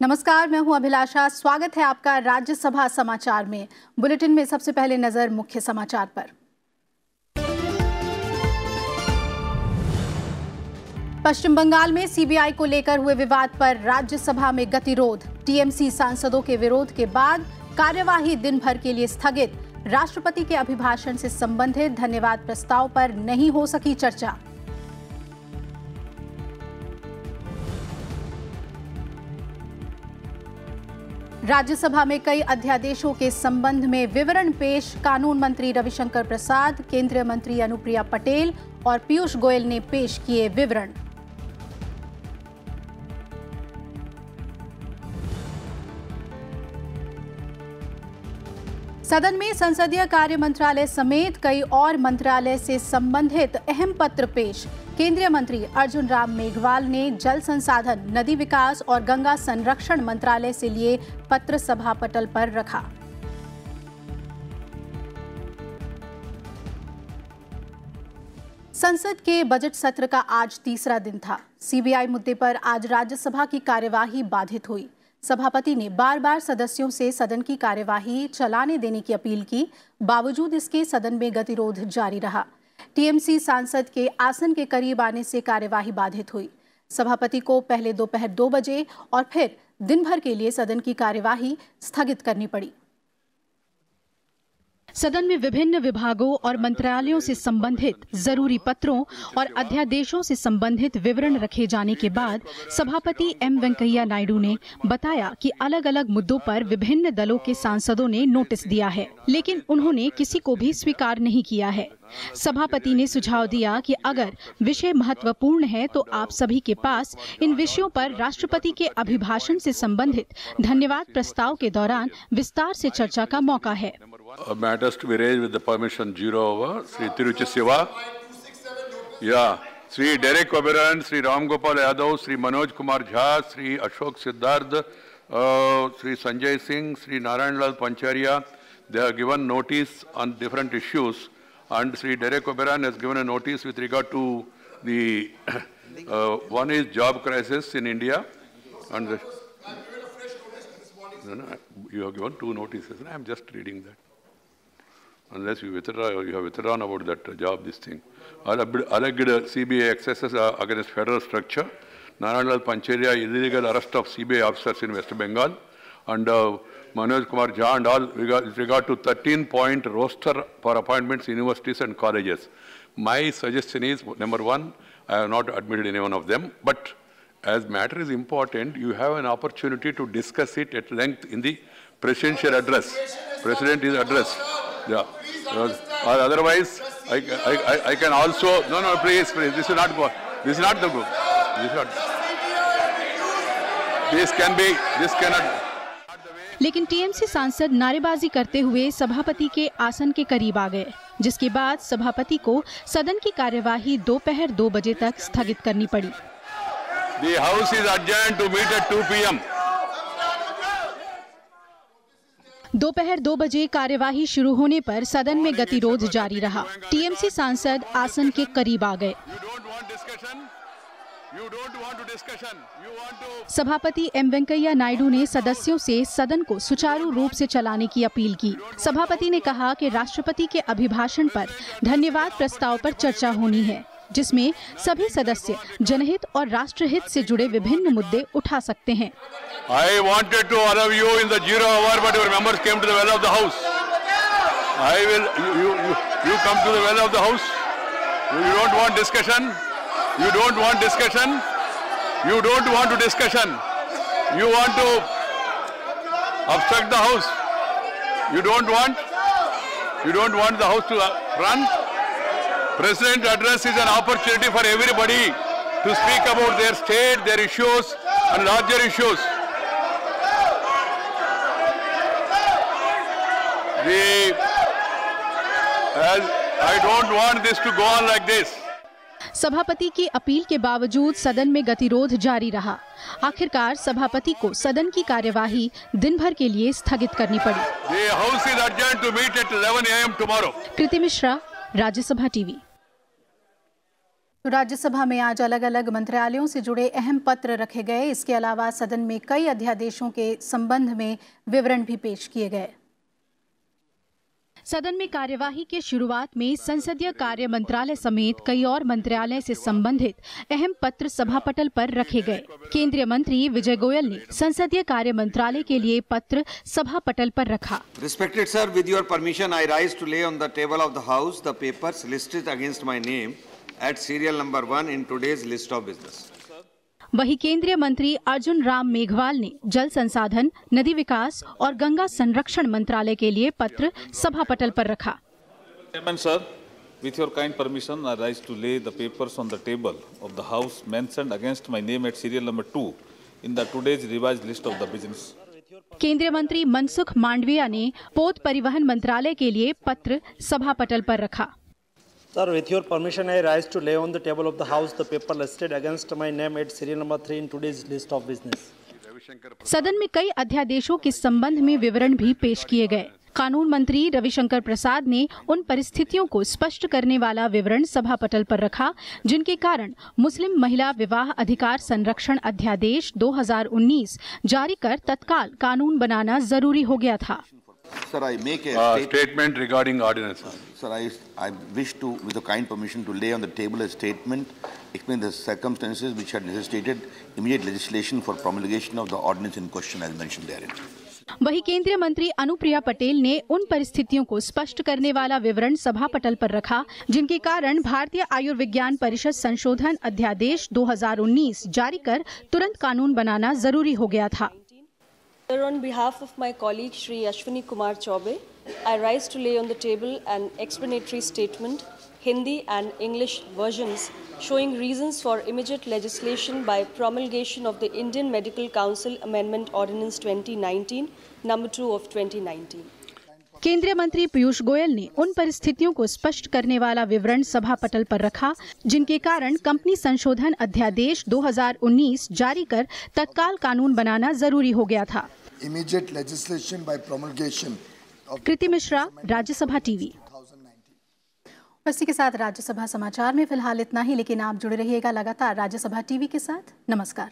नमस्कार, मैं हूं अभिलाषा। स्वागत है आपका राज्यसभा समाचार में। बुलेटिन में सबसे पहले नजर मुख्य समाचार पर। पश्चिम बंगाल में सीबीआई को लेकर हुए विवाद पर राज्यसभा में गतिरोध। टीएमसी सांसदों के विरोध के बाद कार्यवाही दिन भर के लिए स्थगित। राष्ट्रपति के अभिभाषण से संबंधित धन्यवाद प्रस्ताव पर नहीं हो सकी चर्चा। राज्यसभा में कई अध्यादेशों के संबंध में विवरण पेश। कानून मंत्री रविशंकर प्रसाद, केंद्रीय मंत्री अनुप्रिया पटेल और पीयूष गोयल ने पेश किए विवरण। सदन में संसदीय कार्य मंत्रालय समेत कई और मंत्रालय से संबंधित अहम पत्र पेश। केंद्रीय मंत्री अर्जुन राम मेघवाल ने जल संसाधन, नदी विकास और गंगा संरक्षण मंत्रालय से लिए पत्र सभा पटल पर रखा। संसद के बजट सत्र का आज तीसरा दिन था। सीबीआई मुद्दे पर आज राज्यसभा की कार्यवाही बाधित हुई। सभापति ने बार बार सदस्यों से सदन की कार्यवाही चलाने देने की अपील की। बावजूद इसके सदन में गतिरोध जारी रहा। टीएमसी सांसद के आसन के करीब आने से कार्यवाही बाधित हुई। सभापति को पहले दोपहर 2 बजे और फिर दिन भर के लिए सदन की कार्यवाही स्थगित करनी पड़ी। सदन में विभिन्न विभागों और मंत्रालयों से संबंधित जरूरी पत्रों और अध्यादेशों से संबंधित विवरण रखे जाने के बाद सभापति एम वेंकैया नायडू ने बताया कि अलग अलग मुद्दों पर विभिन्न दलों के सांसदों ने नोटिस दिया है, लेकिन उन्होंने किसी को भी स्वीकार नहीं किया है। सभापति ने सुझाव दिया कि अगर विषय महत्वपूर्ण है तो आप सभी के पास इन विषयों पर राष्ट्रपति के अभिभाषण से संबंधित धन्यवाद प्रस्ताव के दौरान विस्तार से चर्चा का मौका है। Matters to be raised with the permission 0 over Sri Tiruchi Siva, Sri Derek Oberon, Sri Ram Gopal Yadav, Sri Manoj Kumar Jha, Sri Ashok Siddharth, Sri Sanjay Singh, Sri Narayan Lal Pancharia. They have given notice on different issues, and Sri Derek Oberon has given a notice with regard to the one is job crisis in India, and the, you have given 2 notices. I am just reading that. Unless you withdraw, you have withdrawn about that job, this thing. Alleged CBI excesses against federal structure. Narayan Lal Pancharia, illegal arrest of CBI officers in West Bengal. And Manoj Kumar Jha and all with regard to 13-point roster for appointments in universities and colleges. My suggestion is, number one, I have not admitted any one of them, but as matter is important, you have an opportunity to discuss it at length in the presidential address. President is addressed. Yeah. Or otherwise, I can also, no, please, this is not go. This is not the group. This cannot. लेकिन TMC सांसद नारेबाजी करते हुए सभापति के आसन के करीब आ गए, जिसके बाद सभापति को सदन की कार्यवाही दोपहर 2 बजे तक स्थगित करनी पड़ी। The House is adjourned to meet at 2 p.m. दोपहर 2 बजे कार्यवाही शुरू होने पर सदन में गतिरोध जारी रहा। टीएमसी सांसद आसन के करीब आ गए। सभापति एम वेंकैया नायडू ने सदस्यों से सदन को सुचारू रूप से चलाने की अपील की। सभापति ने कहा कि राष्ट्रपति के अभिभाषण पर धन्यवाद प्रस्ताव पर चर्चा होनी है, जिसमें सभी सदस्य जनहित और राष्ट्रहित से जुड़े विभिन्न मुद्दे उठा सकते हैं। I wanted to allow you in the 0 hour, but your members came to the well of the house. You come to the well of the house. You don't want discussion. You don't want discussion. You don't want to discussion. You want to obstruct the house. You don't want the house to run. President address is an opportunity for everybody to speak about their state, their issues and larger issues. I don't want this to go on like this. सभापति की appeal के बावजूद सदन में गतिरोध जारी रहा। आखिरकार सभापति को सदन की कार्यवाही दिन भर के लिए स्थगित करनी पड़ी। The House is adjourned to meet at 11 a.m. tomorrow. Kriti Mishra, Rajya Sabha TV. तो राज्यसभा में आज अलग अलग मंत्रालयों से जुड़े अहम पत्र रखे गए। इसके अलावा सदन में कई अध्यादेशों के संबंध में विवरण भी पेश किए गए। सदन में कार्यवाही के शुरुआत में संसदीय कार्य मंत्रालय समेत कई और मंत्रालय से संबंधित अहम पत्र सभा पटल पर रखे गए। केंद्रीय मंत्री विजय गोयल ने संसदीय कार्य मंत्रालय के लिए पत्र सभा पटल पर रखा। Respected sir, with your permission, I rise to lay on the table of the House the papers listed against my name at serial number 1 in today's list of business. वही केंद्रीय मंत्री अर्जुन राम मेघवाल ने जल संसाधन, नदी विकास और गंगा संरक्षण मंत्रालय के लिए पत्र सभा पटल पर रखा। Chairman sir, with your kind permission, I rise to lay the papers on the table of the House mentioned against my name at serial number 2 in the today's revised list of the business. केंद्रीय मंत्री मनसुख मांडविया ने पोत परिवहन मंत्रालय के लिए पत्र सभा पटल पर रखा। Sir, with your permission, I rise to lay on the table of the House the paper listed against my name at serial number 3 in today's list of business. सदन में कई अध्यादेशों के संबंध में विवरण भी पेश किए गए। कानून मंत्री रविशंकर प्रसाद ने उन परिस्थितियों को स्पष्ट करने वाला विवरण सभा पटल पर रखा जिनके कारण मुस्लिम महिला विवाह अधिकार संरक्षण अध्यादेश 2019 जारी कर तत्काल कानून बनाना जरूरी हो गया था। Sir, I make a statement regarding ordinances. Sir, I wish to, with the kind permission, to lay on the table a statement explaining the circumstances which had necessitated immediate legislation for promulgation of the ordinance in question as mentioned therein. वही केंद्रीय मंत्री अनुप्रिया पटेल ने उन परिस्थितियों को स्पष्ट करने वाला विवरण सभा पटल पर रखा जिनके कारण भारतीय आयुर्विज्ञान परिषद संशोधन अध्यादेश 2019 जारी कर तुरंत कानून बनाना जरूरी हो गया था। Sir, on behalf of my colleague Shri Ashwini Kumar Chaube, I rise to lay on the table an explanatory statement, Hindi and English versions, showing reasons for immediate legislation by promulgation of the Indian Medical Council Amendment Ordinance 2019, number 2 of 2019. केंद्रीय मंत्री पीयूष गोयल ने उन परिस्थितियों को स्पष्ट करने वाला विवरण सभा पटल पर रखा जिनके कारण कंपनी संशोधन अध्यादेश 2019 जारी कर तत्काल कानून बनाना जरूरी हो गया था। Immediate legislation by promulgation of Kriti Mishra, Rajya Sabha TV. इसी के साथ राज्यसभा समाचार में फिलहाल इतना ही, लेकिन आप जुड़े रहिएगा लगातार राज्यसभा टीवी के साथ। नमस्कार।